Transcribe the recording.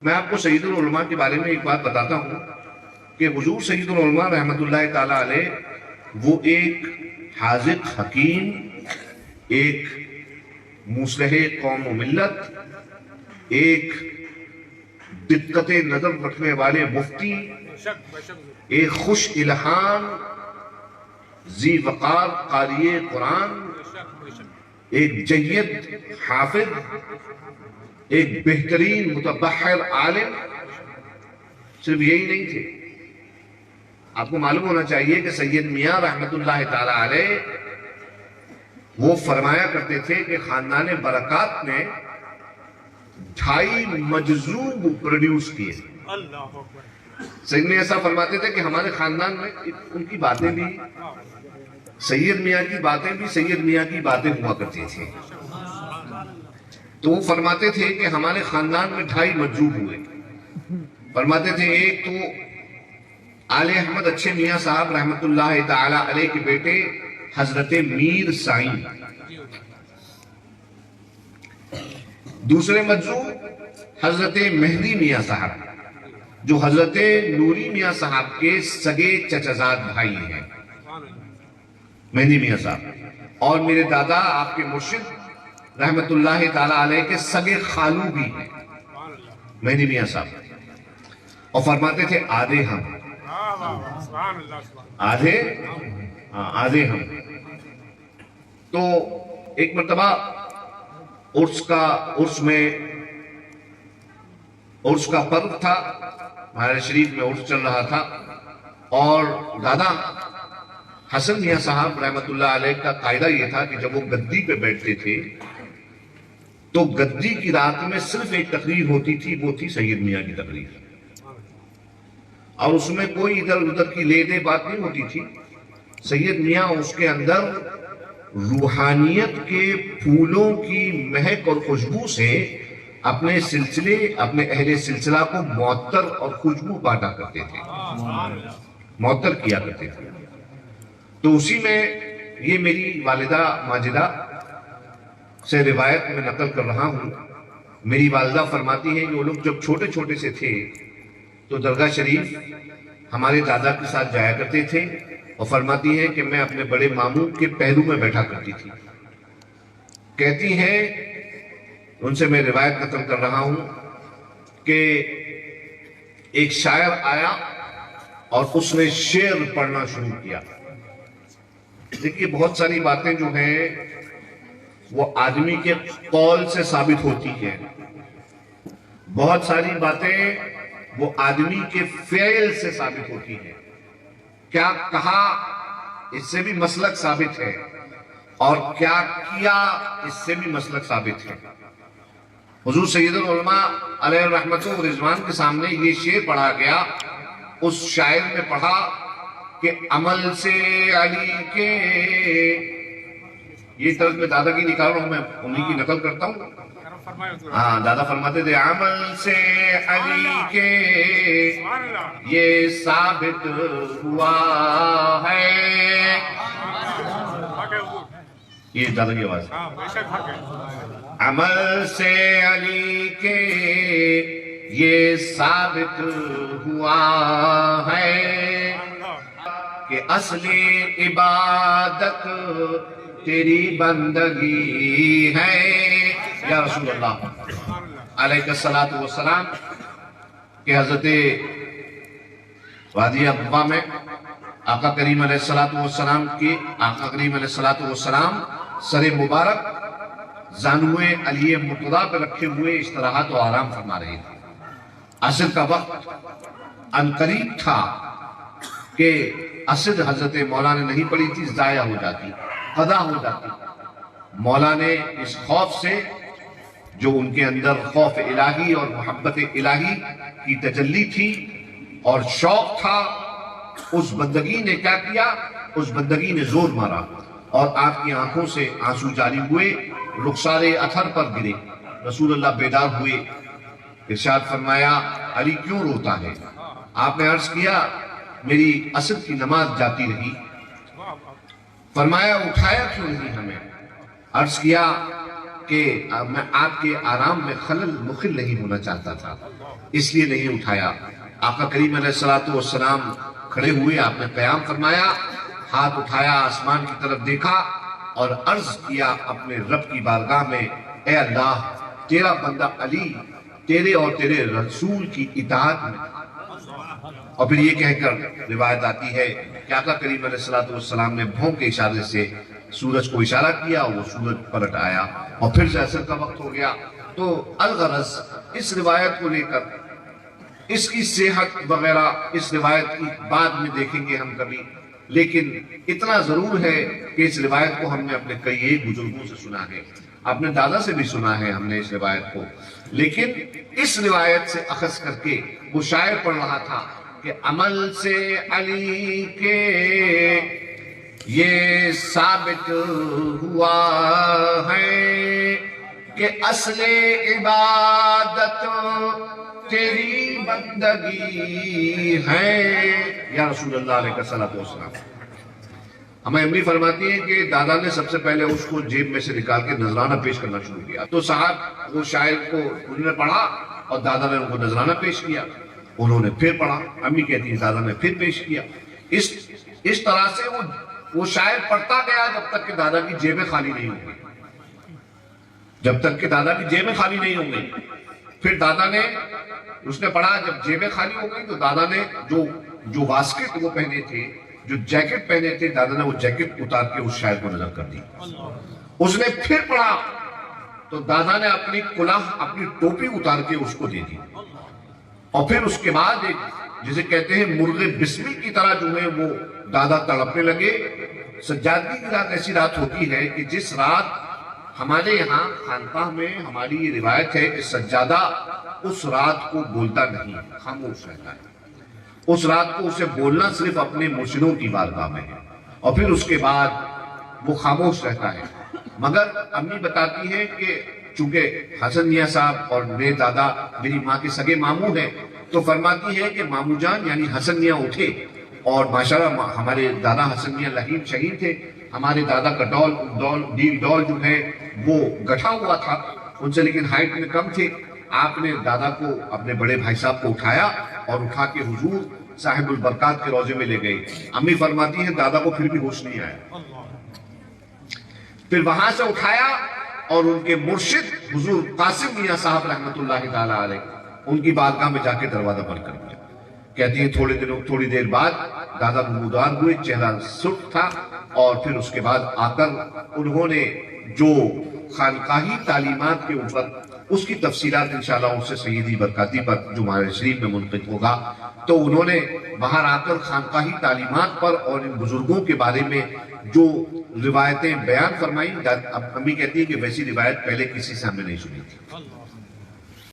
میں آپ کو سید العلماء کے بارے میں ایک بات بتاتا ہوں کہ حضور سید العلماء رحمۃ اللہ تعالیٰ علیہ وہ ایک حاذق حکیم، ایک مصلح قوم و ملت، ایک دقت نظر رکھنے والے مفتی، ایک خوش الہام ذی وقار قاری قرآن، ایک جید حافظ، ایک بہترین متبحر عالم، صرف یہی نہیں تھے۔ آپ کو معلوم ہونا چاہیے کہ سید میاں رحمت اللہ تعالی علیہ وہ فرمایا کرتے تھے کہ خاندان برکات نے 2.5 مجذوب پروڈیوس کیے۔ سید میاں ایسا فرماتے تھے کہ ہمارے خاندان میں ان کی باتیں بھی سید میاں کی باتیں بھی سید میاں کی باتیں ہوا کرتی تھیں۔ تو وہ فرماتے تھے کہ ہمارے خاندان میں 2.5 مجذوب ہوئے۔ فرماتے تھے ایک تو آل احمد اچھے میاں صاحب رحمت اللہ تعالی علیہ کے بیٹے حضرت میر سائیں، دوسرے مجذوب حضرت مہدی میاں صاحب جو حضرت نوری میاں صاحب کے سگے چچزاد بھائی ہیں، مہدی میاں صاحب، اور میرے دادا آپ کے مرشد رحمت اللہ تعالی علیہ کے سگے خالو بھی ہیں، مہدی میاں صاحب۔ اور فرماتے تھے آدھے ہم، آدھے ہم۔ تو ایک مرتبہ عرس کا پرو تھا، مہارے شریف میں عرس چل رہا تھا، اور دادا حسن میاں صاحب رحمت اللہ علیہ کا قاعدہ یہ تھا کہ جب وہ گدی پہ بیٹھتے تھے تو گدی کی رات میں صرف ایک تقریر ہوتی تھی، وہ تھی سید میاں کی تقریر، اور اس میں کوئی ادھر ادھر کی لے دے بات نہیں ہوتی تھی۔ سید میاں اس کے اندر روحانیت کے پھولوں کی مہک اور خوشبو سے اپنے سلسلے، اپنے اہل سلسلہ کو معطر اور خوشبو بانٹا کرتے تھے، معطر کیا کرتے تھے۔ تو اسی میں یہ میری والدہ ماجدہ سے روایت میں نقل کر رہا ہوں۔ میری والدہ فرماتی ہیں کہ وہ لوگ جب چھوٹے چھوٹے سے تھے تو درگاہ شریف ہمارے دادا کے ساتھ جایا کرتے تھے، اور فرماتی ہیں کہ میں اپنے بڑے ماموں کے پہلو میں بیٹھا کرتی تھی۔ کہتی ہیں، ان سے میں روایت نقل کر رہا ہوں کہ ایک شاعر آیا اور اس نے شعر پڑھنا شروع کیا۔ دیکھیے بہت ساری باتیں جو ہیں وہ آدمی کے قول سے ثابت ہوتی ہیں، بہت ساری باتیں وہ آدمی کے فعل سے ثابت ہوتی ہیں۔ کیا کہا اس سے بھی مسلک ثابت ہے، اور کیا کیا اس سے بھی مسلک ثابت ہے۔ حضور سید العلماء علیہ رحمت و رضوان کے سامنے یہ شعر پڑھا گیا۔ اس شاعر نے پڑھا کہ عمل سے علی کے، یہ طرز میں دادا کی نکال رہا ہوں، میں انہی کی نقل کرتا ہوں۔ دادا فرماتے تھے عمل سے علی کے یہ ثابت ہوا ہے، یہ دادا کی آواز، عمل سے علی کے یہ ثابت ہوا ہے کہ اصلی عبادت تیری بندگی ہے۔ یا رسول اللہ علیہ السلام کہ حضرت وادی ابوا میں آقا کریم علیہ السلام کی سر مبارک زانوے علی مرتضیٰ پہ رکھے ہوئے استراحت و آرام فرما رہے تھے۔ عصر کا وقت عنقریب تھا کہ عصر حضرت مولا نے نہیں پڑھی تھی، ضائع ہو جاتی، قضا ہو جاتی۔ مولا نے اس خوف سے، جو ان کے اندر خوف الہی اور محبت الہی کی تجلی تھی اور شوق تھا، اس بندگی نے کیا کیا؟ اس بندگی نے زور مارا اور آپ کی آنکھوں سے آنسو جاری ہوئے، رخسار اثر پر گرے۔ رسول اللہ بیدار ہوئے، ارشاد فرمایا علی کیوں روتا ہے؟ آپ نے عرض کیا میری عصر کی نماز جاتی رہی۔ فرمایا اٹھایا کیوں نہیں ہمیں؟ عرض کیا کہ میں آپ کے آرام میں خلل مخل نہیں ہونا چاہتا تھا، اس لیے نہیں اٹھایا۔ آقا کریم علیہ الصلوۃ والسلام کھڑے ہوئے، آپ نے قیام فرمایا، ہاتھ اٹھایا، آسمان کی طرف دیکھا اور عرض کیا اپنے رب کی بارگاہ میں، اے اللہ، تیرا بندہ علی تیرے اور تیرے رسول کی اطاعت میں۔ اور پھر یہ کہہ کر روایت آتی ہے کہ آقا کریم علیہ الصلوۃ والسلام نے بھونک کے اشارے سے سورج کو اشارہ کیا، وہ سورج پلٹ آیا اور پھر سے عصر کا وقت ہو گیا۔ تو الغرض اس روایت کو لے کر اس کی صحت وغیرہ اس روایت کی بعد میں دیکھیں گے ہم کبھی، لیکن اتنا ضرور ہے کہ اس روایت کو ہم نے اپنے کئی ایک بزرگوں سے سنا ہے، اپنے دادا سے بھی سنا ہے ہم نے اس روایت کو، لیکن اس روایت سے اخذ کر کے وہ شاعر پڑھ رہا تھا کہ عمل سے علی کے یہ ثابت ہوا ہے کہ اصل عبادت تیری بندگی ہے یا رسول اللہ علیہ السلام۔ ہمیں امی فرماتی ہیں کہ دادا نے سب سے پہلے اس کو جیب میں سے نکال کے نذرانہ پیش کرنا شروع کیا، تو صاحب وہ شاعر کو انہوں نے پڑھا اور دادا نے ان کو نذرانہ پیش کیا، انہوں نے پھر پڑھا، امی کہتی ہیں دادا نے پھر پیش کیا۔ اس طرح سے وہ شاعر پڑھتا گیا جب تک کہ دادا کی جیبیں خالی نہیں ہوں گی، جب تک کہ دادا کی جیبیں خالی نہیں ہوں گی۔ پھر دادا نے اس نے پڑھا، جب جیبیں خالی ہو گئی تو دادا نے جو واسکٹ وہ پہنے تھے، جو جیکٹ پہنے تھے، دادا نے وہ جیکٹ اتار کے اس شاعر کو نظر کر دی۔ اس نے پھر پڑھا تو دادا نے اپنی کلاه، اپنی ٹوپی اتار کے اس کو دے دی، اور پھر اس کے بعد ایک جسے کہتے ہیں مرغ بسمل کی طرح جو ہے وہ دادا تڑپنے لگے۔ سجادگی کی رات ایسی رات ہوتی ہے کہ جس رات ہمارے یہاں خانقاہ میں ہماری یہ روایت ہے کہ سجادہ اس رات کو بولتا نہیں، خاموش رہتا ہے۔ اس رات کو اسے بولنا صرف اپنے مرشدوں کی بارگاہ میں ہے، اور پھر اس کے بعد وہ خاموش رہتا ہے۔ مگر امی بتاتی ہیں کہ چونکہ حسن میاں صاحب اور میرے دادا میری ماں کے سگے ماموں ہیں، تو فرماتی ہے کہ ماموں جان یعنی حسن میاں اٹھے، اور ماشاءاللہ ہمارے دادا حسن میاں لہیم شہید تھے، ہمارے دادا کا ڈول جو ہے وہ گٹھا ہوا تھا ان سے، لیکن ہائٹ میں کم تھے۔ آپ نے دادا کو، اپنے بڑے بھائی صاحب کو اٹھایا اور اٹھا کے حضور صاحب البرکات کے روضے میں لے گئے۔ امی فرماتی ہیں دادا کو پھر بھی ہوش نہیں آیا، پھر وہاں سے اٹھایا اور ان کے مرشد حضور قاسم میاں صاحب رحمت اللہ تعالی علیہ ان کی بارگاہ میں جا کے دروازہ بند کر دیا۔ کہتی ہیں تھوڑی دیر بعد دادا نمودار ہوئے، چہرہ سرخ تھا، اور پھر اس کے بعد آ کر انہوں نے جو خانقاہی تعلیمات کے اوپر اس کی تفصیلات انشاءاللہ ان سے سیدی برکاتی پر جو ہمارے شریف میں منعقد ہوگا، تو انہوں نے باہر آ کر خانقاہی تعلیمات پر اور ان بزرگوں کے بارے میں جو روایتیں بیان فرمائیں۔ امی کہتی ہیں کہ ویسی روایت پہلے کسی سے ہم نے نہیں سنی تھی۔